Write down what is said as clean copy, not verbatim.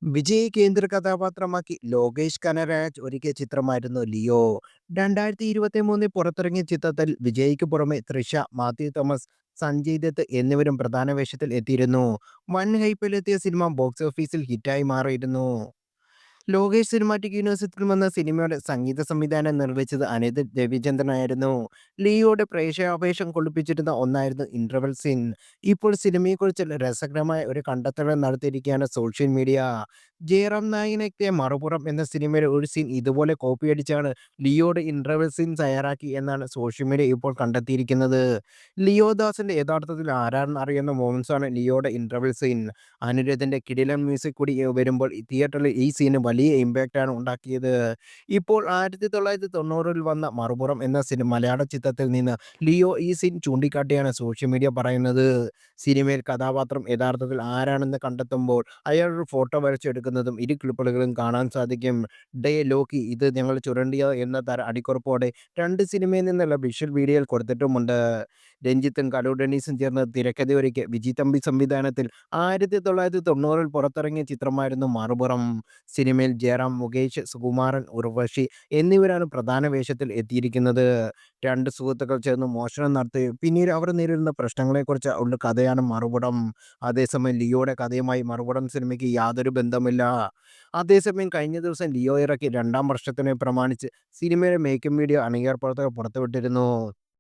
വിജയ് കേന്ദ്ര കഥാപാത്രമാക്കി ലോകേഷ് കനരാജ് ഒരുക്കിയ ചിത്രമായിരുന്നു ലിയോ. 2023 പുറത്തിറങ്ങിയ ചിത്രത്തിൽ വിജയ്ക്ക് പുറമെ തൃഷ, മാത്യു തോമസ്, സഞ്ജയ് ദത്ത് എന്നിവരും പ്രധാന വേഷത്തിൽ എത്തിയിരുന്നു. വൻ ഹൈപ്പിലെത്തിയ സിനിമ ബോക്സ് ഓഫീസിൽ ഹിറ്റായി മാറിയിരുന്നു. ലോകേഷ് സിനിമാറ്റിക് യൂണിവേഴ്സിറ്റിയിൽ വന്ന സിനിമയുടെ സംഗീത സംവിധാനം നിർവഹിച്ചത് അനിരുദ്ധ് രവിചന്ദ്രനായിരുന്നു. ലിയോയുടെ പ്രേക്ഷകാവേശം കൊള്ളിപ്പിച്ചിരുന്ന ഒന്നായിരുന്നു ഇന്റർവെൽ സീൻ. ഇപ്പോൾ സിനിമയെക്കുറിച്ച് രസകരമായ ഒരു കണ്ടെത്തൽ നടത്തിയിരിക്കുകയാണ് സോഷ്യൽ മീഡിയ. ജയറാം നായകനെത്തിയ മറുപുറം എന്ന സിനിമയിലെ ഒരു സീൻ ഇതുപോലെ കോപ്പിയടിച്ചാണ് ലിയോയുടെ ഇന്റർവെൽ സീൻ തയ്യാറാക്കി എന്നാണ് സോഷ്യൽ മീഡിയ ഇപ്പോൾ കണ്ടെത്തിയിരിക്കുന്നത്. ലിയോ ദാസിന്റെ യഥാർത്ഥത്തിൽ ആരാണെന്ന് അറിയുന്ന മൊമെന്റ്സാണ് ലിയോയുടെ ഇന്റർവെൽ സീൻ. അനിരുദ്ധിന്റെ കിടിലൻ മ്യൂസിക് കൂടി വരുമ്പോൾ തിയേറ്ററിൽ ഈ സീന് വലിയ ഇമ്പാക്റ്റാണ് ഉണ്ടാക്കിയത്. ഇപ്പോൾ 1990-ൽ വന്ന മറുപുറം എന്ന മലയാള ചിത്രത്തിൽ നിന്ന് ലിയോ ഈ സീൻ ചൂണ്ടിക്കാട്ടിയാണ് സോഷ്യൽ മീഡിയ പറയുന്നത്. സിനിമയിൽ കഥാപാത്രം യഥാർത്ഥത്തിൽ ആരാണെന്ന് കണ്ടെത്തുമ്പോൾ അയാളൊരു ഫോട്ടോ വരച്ചെടുക്കുന്നതും ഇരു ക്ലിപ്പുകളിലും കാണാൻ സാധിക്കും. ഡേ ലോക്കി ഇത് ഞങ്ങൾ ചുരണ്ടിയ എന്ന അടിക്കുറിപ്പോടെ രണ്ട് സിനിമയിൽ നിന്നുള്ള വിഷ്വൽ വീഡിയോയിൽ കൊടുത്തിട്ടുമുണ്ട്. രഞ്ജിത്തും കലു ഡെന്നീസും ചേർന്ന് തിരക്കഥയൊരുക്കിയ വിജി തമ്പി സംവിധാനത്തിൽ 1990-ൽ പുറത്തിറങ്ങിയ ചിത്രമായിരുന്നു മറുപുറം. സിനിമയിൽ ജയറാം, മുകേഷ്, സുകുമാരൻ, ഉർവശി എന്നിവരാണ് പ്രധാന വേഷത്തിൽ എത്തിയിരിക്കുന്നത്. രണ്ട് സുഹൃത്തുക്കൾ ചേർന്ന് മോഷണം നടത്തുകയും പിന്നീട് അവർ നേരിടുന്ന പ്രശ്നങ്ങളെക്കുറിച്ച് ഉള്ള കഥയാണ് മറുപുറം. അതേസമയം ലിയോയുടെ കഥയുമായി മറുപുറം സിനിമയ്ക്ക് യാതൊരു ബന്ധമില്ല. അതേസമയം കഴിഞ്ഞ ദിവസം ലിയോ ഇറക്കി രണ്ടാം വർഷത്തിനെ പ്രമാണിച്ച് സിനിമയുടെ മേക്കിംഗ് വീഡിയോ അണിയർ പ്രവർത്തകർ പുറത്തുവിട്ടിരുന്നു.